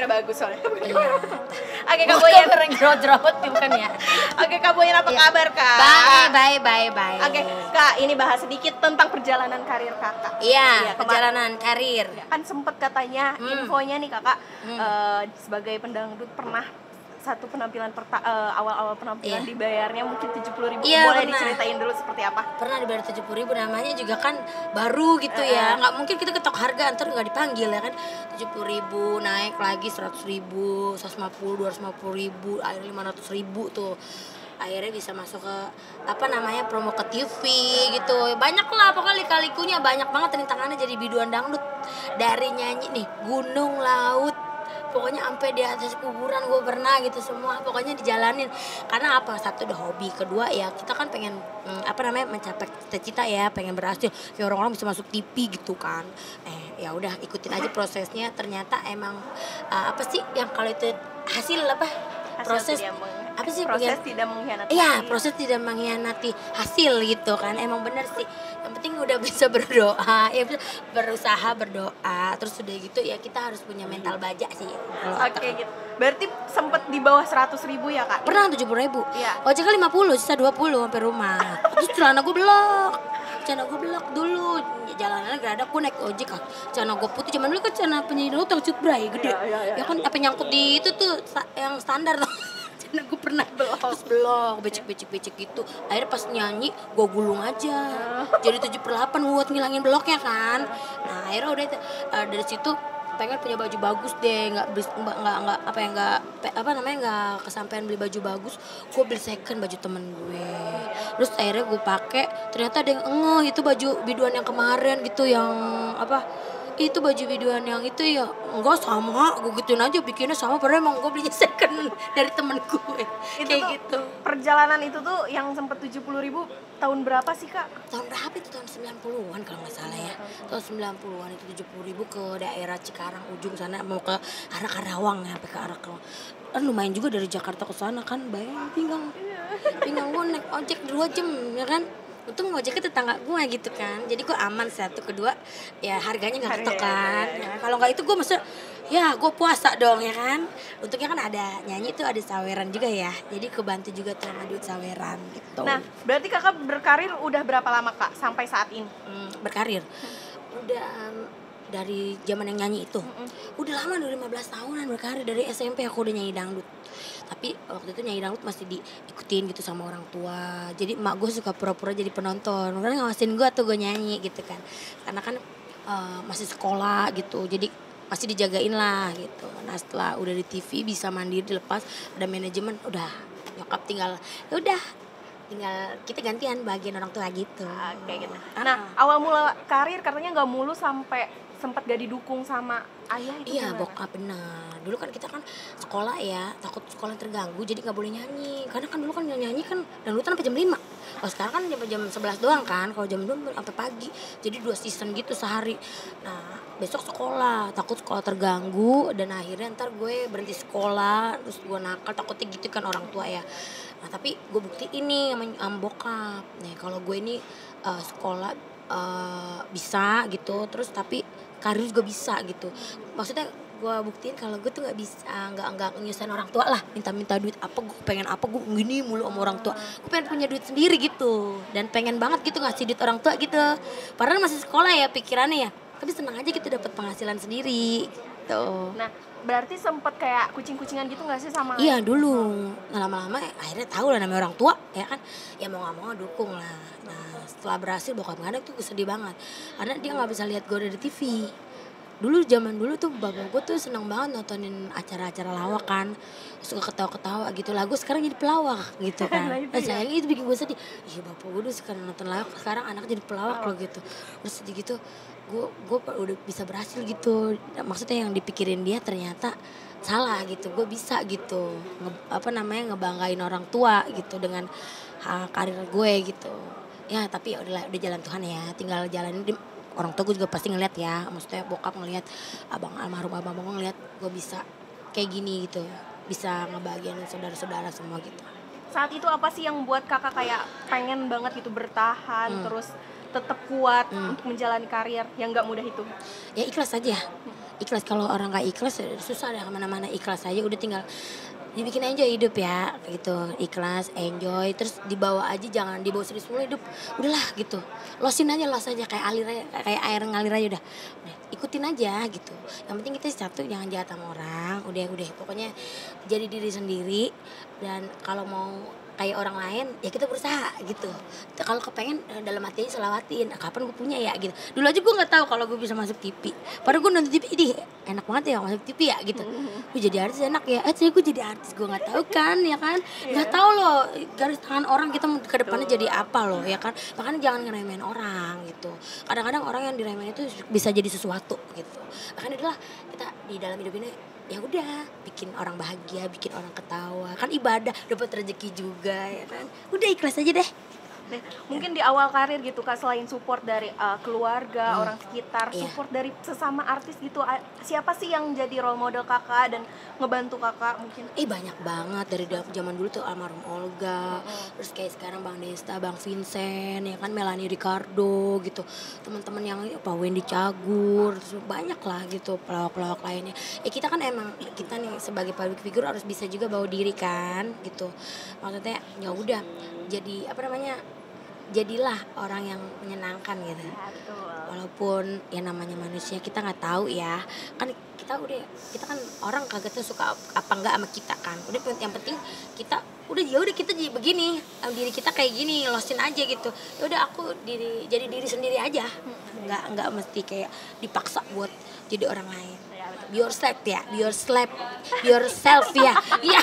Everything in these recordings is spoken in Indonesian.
kamera bagus soalnya. Iya. Oke Kak Boyan. Orang jerawat bukan ya. Oke Kak Boyan, apa kabar Kak? Bye. Oke Kak, ini bahas sedikit tentang perjalanan karir Kakak. Iya, kemarin perjalanan karir. kan sempet katanya infonya nih Kakak sebagai pendangdut pernah satu penampilan awal-awal penampilan dibayarnya mungkin 70.000. Iya, Boleh pernah. diceritain dulu seperti apa? Pernah dibayar 70.000, namanya juga kan baru gitu ya, nggak mungkin kita ketok harga ntar nggak dipanggil ya kan. 70.000 naik lagi 100.000, 150, 250.000, akhirnya 500.000 tuh. Akhirnya bisa masuk ke apa namanya promo ke TV gitu, banyak lah pokoknya lika-likunya banyak banget rintangannya jadi biduan dangdut. Dari nyanyi nih gunung laut, pokoknya sampai di atas kuburan gue pernah gitu, semua pokoknya dijalanin. Karena apa, satu udah hobi, kedua ya kita kan pengen apa namanya mencapai cita-cita ya, pengen berhasil kayak orang-orang bisa masuk TV gitu kan. Ya udah ikutin aja prosesnya. Ternyata emang apa sih yang kalau itu hasil apa proses apa sih proses tidak mengkhianati. Iya, proses tidak mengkhianati hasil gitu kan. Emang bener sih. Yang penting udah bisa berdoa, ya berusaha berdoa. Terus udah gitu ya kita harus punya mental baja sih. Oke gitu. Berarti sempet di bawah 100.000 ya Kak? Pernah 70.000. Iya. Ojek 50, sisa 20 sampai rumah. Terus celana gue belok dulu. Jalanannya gak ada, gue naik ojek kan. Celana gue putih, zaman dulu kan celana penyanyi laut yang cut bray gede. Iya. Ya kan apa nyangkut di itu tuh yang standar tuh. Celana gue pernah belok, becek gitu. Akhirnya pas nyanyi gue gulung aja. Jadi 7/8 buat ngilangin bloknya kan. Nah, akhirnya udah itu dari situ pengen punya baju bagus deh, nggak kesampaian beli baju bagus. Gue beli second baju temen gue, terus akhirnya gue pakai, ternyata ada yang itu baju biduan yang kemarin gitu, yang apa itu baju biduan yang itu ya enggak sama, gue gituin aja bikinnya sama, padahal emang gue belinya second dari temen gue. Itu Kayak tuh, gitu. perjalanan itu tuh yang sempet 70.000 tahun berapa sih Kak? Tahun berapa itu? Tahun 90-an kalau nggak salah ya. Tahun 90-an itu 70.000 ke daerah Cikarang ujung sana, mau ke arah Karawang ya, sampai ke arah Karawang. Kan lumayan juga dari Jakarta ke sana kan, bayang pinggang gue naik ojek 2 jam ya kan. Untung ojeknya tetangga gue gitu kan, jadi gue aman. Satu, kedua ya harganya nggak ketok kan. Ya, kalau nggak itu gue mesti ya gue puasa dong ya kan. Untungnya kan ada nyanyi tuh, ada saweran juga ya, jadi kebantu juga tuh sama duit saweran gitu. Nah berarti Kakak berkarir udah berapa lama Kak sampai saat ini? Berkarir udah dari zaman yang nyanyi itu udah lama, udah 15 tahunan berkarir. Dari SMP aku udah nyanyi dangdut, tapi waktu itu nyanyi dangdut masih diikutin gitu sama orang tua. Jadi emak gue suka pura-pura jadi penonton, karena ngawasin gue tuh gue nyanyi gitu kan, karena kan masih sekolah gitu, jadi masih dijagain lah gitu. Nah setelah udah di TV bisa mandiri dilepas, ada manajemen, udah nyokap tinggal kita gantian bagian orang tua gitu. Oke gitu. Nah awal mula karir katanya nggak mulu, sampai sempat gak didukung sama ayah itu. Iya, gimana? bokap benar. Dulu kan kita kan sekolah ya, takut sekolah terganggu, jadi nggak boleh nyanyi. Karena kan dulu kan nyanyi kan dangdutan sampai jam 5. Kalau sekarang kan jam 11 doang kan. Kalau jam 2 sampai pagi. Jadi 2 season gitu sehari. Nah, besok sekolah, takut sekolah terganggu, dan akhirnya ntar gue berhenti sekolah, terus gue nakal, takutnya gitu kan orang tua ya. Nah, tapi gue buktiin nih sama bokap. Nih, kalau gue ini sekolah bisa gitu, terus tapi karir juga bisa gitu. Maksudnya gue buktiin kalau gue tuh nggak bisa, nggak nyusahin orang tua lah, minta duit apa, gue pengen apa, gue gini mulu sama orang tua. Gue pengen punya duit sendiri gitu, dan pengen banget gitu ngasih duit orang tua gitu. Padahal masih sekolah ya pikirannya ya, tapi senang aja gitu dapat penghasilan sendiri gitu. Nah berarti sempet kayak kucing-kucingan gitu nggak sih sama? Iya dulu. Nah, lama-lama akhirnya tahu lah namanya orang tua ya kan, ya mau nggak mau dukung lah. Nah setelah berhasil bokap nggak ada tuh gue sedih banget, karena dia nggak bisa lihat gue dari TV. Zaman dulu tuh bapak gue tuh senang banget nontonin acara-acara lawak kan, suka ketawa-ketawa gitu. Lagu sekarang jadi pelawak gitu kan. Sayangnya itu bikin gue sedih. Iya, bapak gue dulu suka nonton lawak, sekarang anak jadi pelawak loh gitu. Terus sedih gitu. Gue udah bisa berhasil gitu. Maksudnya yang dipikirin dia ternyata salah gitu. Gue bisa gitu. Ngebanggain orang tua gitu dengan karir gue gitu. Ya tapi udah jalan Tuhan ya. Tinggal jalanin. Orang tua gue juga pasti ngeliat ya, maksudnya bokap ngeliat, almarhum abang gue ngeliat gue bisa kayak gini gitu, bisa ngebahagiain saudara-saudara semua gitu. Saat itu apa sih yang buat kakak kayak pengen banget gitu bertahan, terus tetap kuat untuk menjalani karir yang nggak mudah itu? Ya ikhlas aja, ikhlas. Kalau orang nggak ikhlas susah deh kemana-mana. Ikhlas aja udah, tinggal dibikin enjoy hidup ya gitu, ikhlas, enjoy, terus dibawa aja, jangan dibawa serius mulu hidup, udahlah gitu, losin aja, los aja kayak kayak air ngalir aja, udah ikutin aja gitu. Yang penting kita satu, jangan jahat sama orang, udah pokoknya jadi diri sendiri. Dan kalau mau kayak orang lain ya kita berusaha gitu. Kalau kepengen dalam hati aja selawatin, kapan gue punya ya gitu. Dulu aja gue nggak tahu kalau gue bisa masuk TV, padahal gue nonton TV ini enak banget ya masuk TV ya gitu. Gue jadi artis enak ya, gue jadi artis, gue nggak tahu kan ya kan, nggak tahu loh garis tangan orang kita ke depannya jadi apa loh ya kan. Makanya jangan ngeremehin orang gitu. Kadang-kadang orang yang diremehin itu bisa jadi sesuatu gitu. Makanya adalah kita di dalam hidup ini ya udah bikin orang bahagia, bikin orang ketawa, kan ibadah, dapat rezeki juga ya kan. Udah ikhlas aja deh. Mungkin di awal karir gitu Kak, selain support dari keluarga, orang sekitar, support dari sesama artis gitu, siapa sih yang jadi role model Kakak dan ngebantu Kakak mungkin? Banyak banget dari zaman dulu tuh, almarhum Olga, terus kayak sekarang Bang Desta, Bang Vincent, ya kan, Melanie Ricardo gitu, teman-teman yang Pak Wendy Cagur, terus banyak lah gitu pelawak-pelawak lainnya. Kita kan emang kita nih sebagai public figure harus bisa juga bawa diri kan gitu. Maksudnya ya udah jadi apa namanya, jadilah orang yang menyenangkan gitu. Walaupun ya namanya manusia, kita nggak tahu ya kan, kita kan orang kagak tahu suka apa enggak sama kita kan. Udah yang penting kita udah kita jadi begini, diri kita kayak gini, losin aja gitu. Ya udah aku jadi diri sendiri aja, nggak mesti kayak dipaksa buat jadi orang lain. Be yourself ya, be yourself ya. Iya.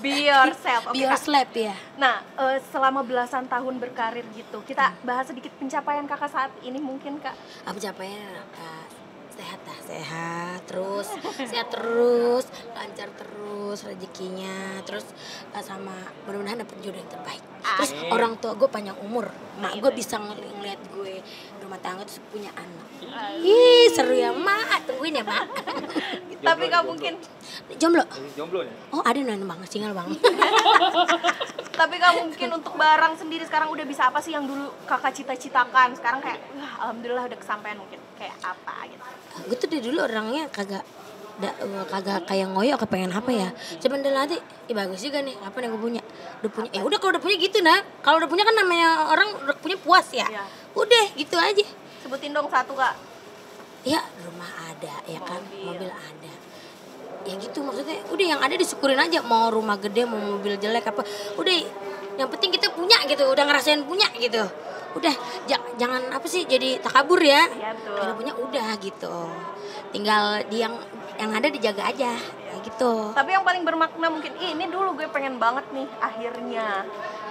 Be yourself. Be yourself ya. Nah, selama belasan tahun berkarir gitu, kita bahas sedikit pencapaian Kakak saat ini mungkin Kak. Pencapaian sehat terus, lancar terus rezekinya, terus sama mudah-mudahan dapet jodoh yang terbaik. Terus orang tua gue panjang umur, mak gue bisa ngeliat gue rumah tangga terus punya anak. Seru ya mak, tungguin ya mak. Tapi Kak mungkin jomblo nih. Oh ada nih bang, single bang. Tapi Kak mungkin untuk barang sendiri sekarang udah bisa apa sih yang dulu Kakak cita-citakan? Sekarang kayak alhamdulillah udah kesampaian, mungkin kayak apa gitu. Gue tuh dari dulu orangnya kagak kayak ngoyo, kepengen apa ya, cuman dalam hati bagus juga nih apa yang gue punya, ya udah kalau udah punya gitu. Nah kalau udah punya kan namanya orang udah punya puas ya. Udah gitu aja. Sebutin dong satu Kak. Ya rumah ada ya kan, mobil ada ya gitu. Maksudnya udah yang ada disyukurin aja, mau rumah gede mau mobil jelek apa, udah yang penting kita punya gitu, udah ngerasain punya gitu. Udah jangan apa sih jadi takabur ya. Kalau punya udah gitu, tinggal yang ada dijaga aja kayak gitu. Tapi yang paling bermakna mungkin ini dulu gue pengen banget nih akhirnya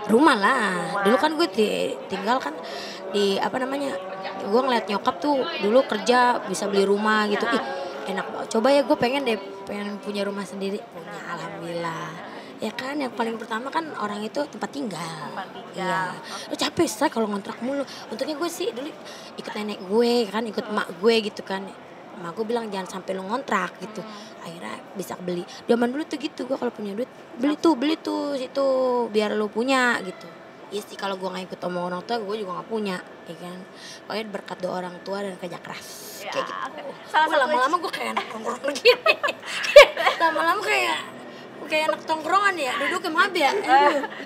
rumah lah. Dulu kan gue tinggal kan di apa namanya, gue ngeliat nyokap tuh dulu kerja bisa beli rumah gitu. Enak banget. Coba ya gue pengen punya rumah sendiri. Punya, alhamdulillah. Ya kan yang paling pertama kan orang itu tempat tinggal. Iya. Lu capek sih kalau ngontrak mulu. Untungnya gue sih dulu ikut nenek gue kan, ikut emak gue gitu kan. Emak gue bilang jangan sampai lu ngontrak gitu. Akhirnya bisa beli. Zaman dulu tuh gitu, gue kalau punya duit beli tuh situ biar lu punya gitu. Iya sih, kalau gue nggak ikut omong orang tua gue juga nggak punya, ya kan. Pokoknya berkat doa orang tua dan kerja keras kayak gitu. Lama-lama gue kayak anak tongkrong begini. Lama-lama kayak anak tongkrongan ya, duduk emang ya.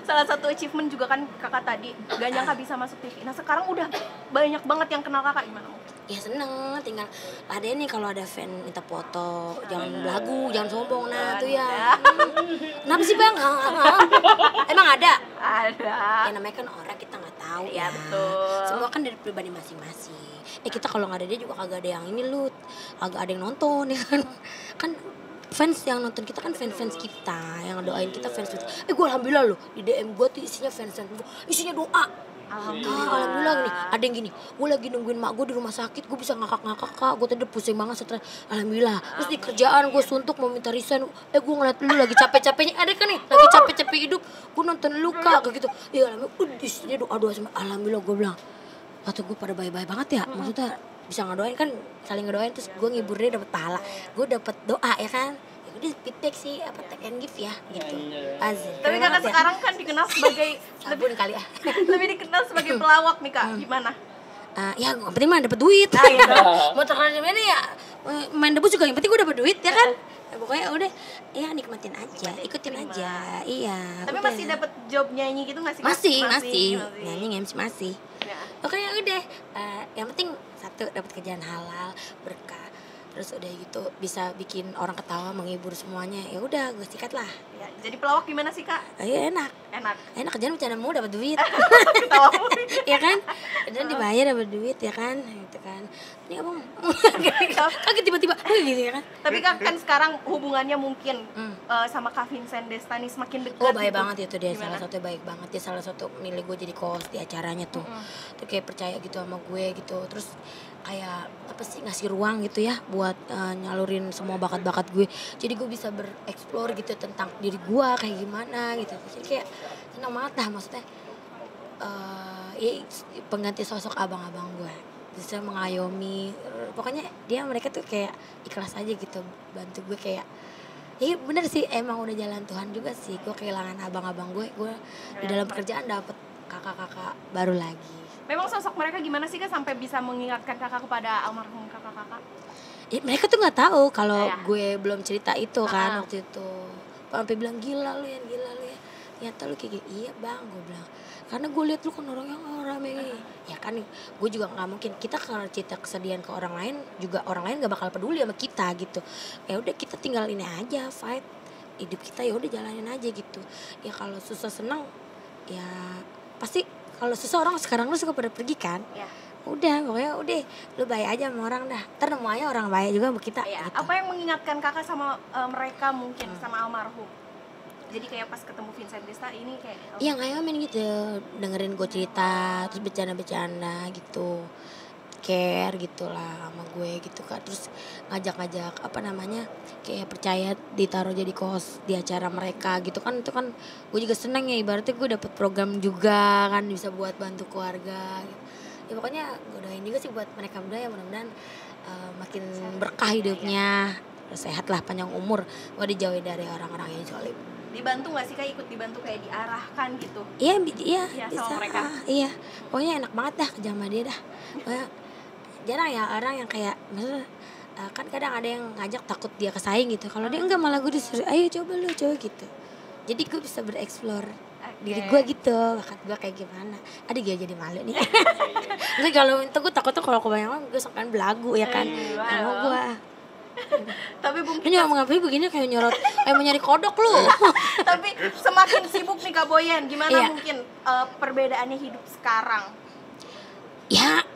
Salah satu achievement juga kan Kakak tadi, gak nyangka bisa masuk TV. Nah sekarang udah banyak banget yang kenal Kakak, gimana? Ya seneng, tinggal ada nih kalau ada fan minta foto, jangan belagu, jangan sombong. Nah tuh ya. Kenapa sih bang? Emang ada? Ada. Ya namanya kan orang, kita nggak tahu ya. Betul. Semua kan dari pribadi masing-masing. Kita kalau nggak ada dia juga kagak ada yang ini lu, kagak ada yang nonton ya kan. Kan fans yang nonton kita kan fans kita, yang doain kita fans. Gue alhamdulillah loh, di DM gue tuh isinya fans, isinya doa. Alhamdulillah nih, ada yang gini, gue lagi nungguin mak gue di rumah sakit, gue bisa ngakak kak, gue tadi pusing banget stres, alhamdulillah. Terus di kerjaan gue suntuk mau minta resign, gue ngeliat lu lagi capek-capeknya, ada kan nih, lagi capek-capek hidup, gue nonton lu kak, kayak gitu. Ya alhamdulillah, isinya doa sama, alhamdulillah gue bilang, waktu gue pada baik-baik banget ya, maksudnya bisa ngedoain kan, saling ngedoain, terus gue ngibur dia dapet pahala, gue dapet doa ya kan. Udah feedback sih, apa take and give ya gitu. Azim. Tapi Kakak sekarang kan dikenal sebagai lebih dikenal sebagai pelawak nih Kak, gimana? Ya yang penting mah dapet duit. Mau terkenal di mana ya main debus juga yang penting gue dapet duit ya kan. Pokoknya udah ya nikmatin aja, ikutin aja. Iya. Tapi udah. masih dapat job nyanyi gitu nggak sih? Masih. Nyanyi MC masih. Ya. Pokoknya udah yang penting satu dapat kerjaan halal, berkah. Terus udah gitu bisa bikin orang ketawa, menghibur semuanya. Ya udah gue sikat lah. Ya, jadi pelawak gimana sih Kak? Ayo enak kerjaan bercanda mulu dapat duit. Ketawa mulu. Ya kan? Dan dibayar dapat duit ya kan? Gitu kan. Ini abang kaget tiba-tiba gitu ya kan. Tapi kan sekarang hubungannya mungkin sama Kak Vincent Destani semakin dekat. Oh baik gitu. banget itu dia. Gimana? Salah satu baik banget dia, salah satu milih gue jadi host di acaranya tuh. Tuh kayak percaya gitu sama gue gitu. Terus kayak apa sih ngasih ruang gitu ya buat nyalurin semua bakat-bakat gue. Jadi gue bisa bereksplor gitu tentang diri gue kayak gimana gitu. Jadi kayak senang banget dah maksudnya. Ya, pengganti sosok abang-abang gue bisa mengayomi, pokoknya mereka tuh kayak ikhlas aja gitu bantu gue kayak iya bener sih emang udah jalan Tuhan juga sih. Gue kehilangan abang-abang gue di dalam pekerjaan dapet kakak-kakak baru lagi. Memang sosok mereka gimana sih Kak sampai bisa mengingatkan Kakak kepada almarhum kakak-kakak? Mereka tuh nggak tahu kalau gue belum cerita itu kan waktu itu. Sampai bilang gila lu ya. Ternyata lu kayak gitu. Iya bang, gue bilang. Karena gue lihat lu kan orang yang rame. Ya kan, gue juga nggak mungkin. Kita kalau cerita kesedihan ke orang lain, juga orang lain nggak bakal peduli sama kita gitu. Ya udah kita tinggal ini aja, fight hidup kita ya udah jalanin aja gitu. Ya kalau susah senang, ya pasti kalau susah orang sekarang lu suka pada pergi kan. Ya. Udah pokoknya udah lu baik aja sama orang dah. Ntar nemu aja orang baik juga sama kita Ya. gitu. Apa yang mengingatkan Kakak sama mereka mungkin sama almarhum? Jadi kayak pas ketemu Vincent Desta ini kayak Iya ngayomin gitu, dengerin gue cerita, terus bercanda-bercanda gitu, care gitu lah sama gue gitu kan. Terus ngajak-ngajak apa namanya, kayak percaya ditaruh jadi host di acara mereka gitu kan. Itu kan gue juga seneng ya, ibaratnya gue dapet program juga kan, bisa buat bantu keluarga gitu. Ya pokoknya gue doain juga sih buat mereka berdua ya, mudah-mudahan makin berkah hidupnya, sehat lah, panjang umur, gue dijauhi dari orang-orang yang zalim. dibantu nggak sih Kak, ikut dibantu kayak diarahkan gitu? Iya Ya, bisa. sama mereka. Iya, pokoknya enak banget dah kerja sama dia dah. Pokoknya jarang ya orang yang kayak maksudnya kan kadang ada yang ngajak takut dia kesaing gitu. Kalau dia enggak, malah gue disuruh ayo coba gitu. Jadi gue bisa bereksplor diri gue gitu, bakat gue kayak gimana. Aduh gue jadi malu nih. Enggak, kalau itu gue takutnya kalau kebanyakan gue sokan belagu ya kan. Sama gue. Tapi mungkin Ini ngomong apa begini kayak nyorot, kayak mau nyari kodok lu. tapi semakin sibuk nih Kak Boyan, gimana Iya. mungkin perbedaannya hidup sekarang? Ya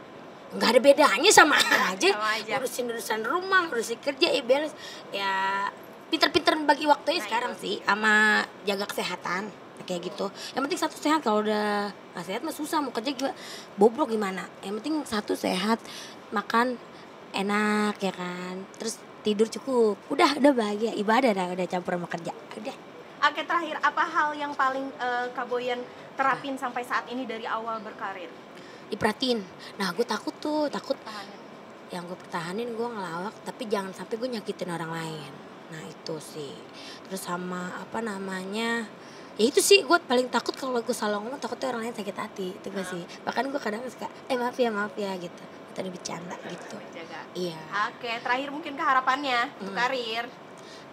nggak ada bedanya, sama aja. Sama aja. Urusan rumah, urusin kerja ya beres. Ya pinter-pinter bagi waktunya sekarang sih, sama jaga kesehatan kayak gitu. Yang penting satu sehat, kalau udah nggak sehat mah susah mau kerja juga bobrok gimana. Yang penting satu sehat, makan enak ya kan, terus tidur cukup, udah bahagia, ibadah dah udah campur sama kerja udah. Oke, terakhir apa hal yang paling Kak Boyan terapin sampai saat ini dari awal berkarir? Diperhatiin. Nah gue takut Tahanan. yang gue pertahanin, gue ngelawak tapi jangan sampai gue nyakitin orang lain. Nah itu sih. Terus sama apa namanya, ya itu sih gue paling takut kalau gue salah ngomong, takutnya orang lain sakit hati. Itu gue sih, bahkan gue kadang suka maaf ya gitu, tadi bercanda gitu. Jaga. Iya. Oke, terakhir mungkin ke harapannya untuk karir.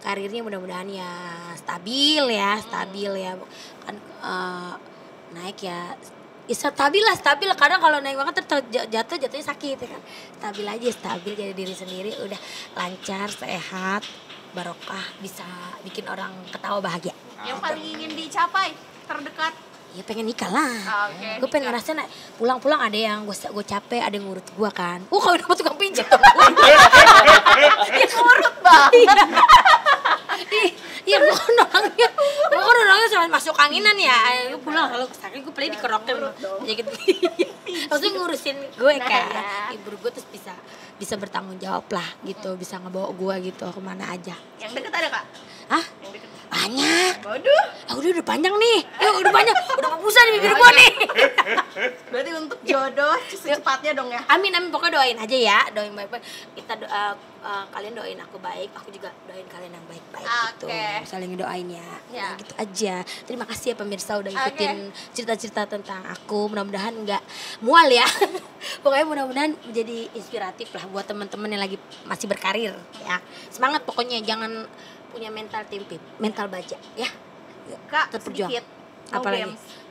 Karirnya mudah-mudahan ya stabil ya kan, naik ya stabil lah. Kadang kalau naik banget jatuhnya sakit ya kan. Stabil jadi diri sendiri, udah lancar, sehat, barokah, bisa bikin orang ketawa bahagia. Yang paling ingin dicapai terdekat? Ya pengen nikah lah. Oke, Gue pengen ngerasain pulang-pulang ada yang gue capek, ada yang ngurut gue kan. Kalau dapet tukang pijat. Urut banget. Iya gue orangnya sama masuk anginan ya. Gue pulang kalau sakit gue play dikerokin gitu. Maksudnya ngurusin gue kan, ibu gue terus bisa bertanggung jawab lah gitu, bisa ngebawa gue gitu kemana aja. Yang deket ada Kak? Hah? Yang deket. banyak. Waduh. Udah panjang nih. Udah banyak. Udah kebusa nih bibir gua nih. Berarti untuk jodoh secepatnya dong ya. Amin pokoknya doain aja ya, doain baik-baik. Kita kalian doain aku baik, aku juga doain kalian yang baik-baik gitu. Saling doain ya. Nah, gitu aja. Terima kasih ya pemirsa udah ikutin cerita-cerita tentang aku. Mudah-mudahan nggak mual ya. Pokoknya mudah-mudahan menjadi inspiratif lah buat teman-teman yang lagi masih berkarir ya. Semangat pokoknya, jangan punya mental timpip, mental baja ya. Kak, Terperjuang. sedikit. Apalagi? Games.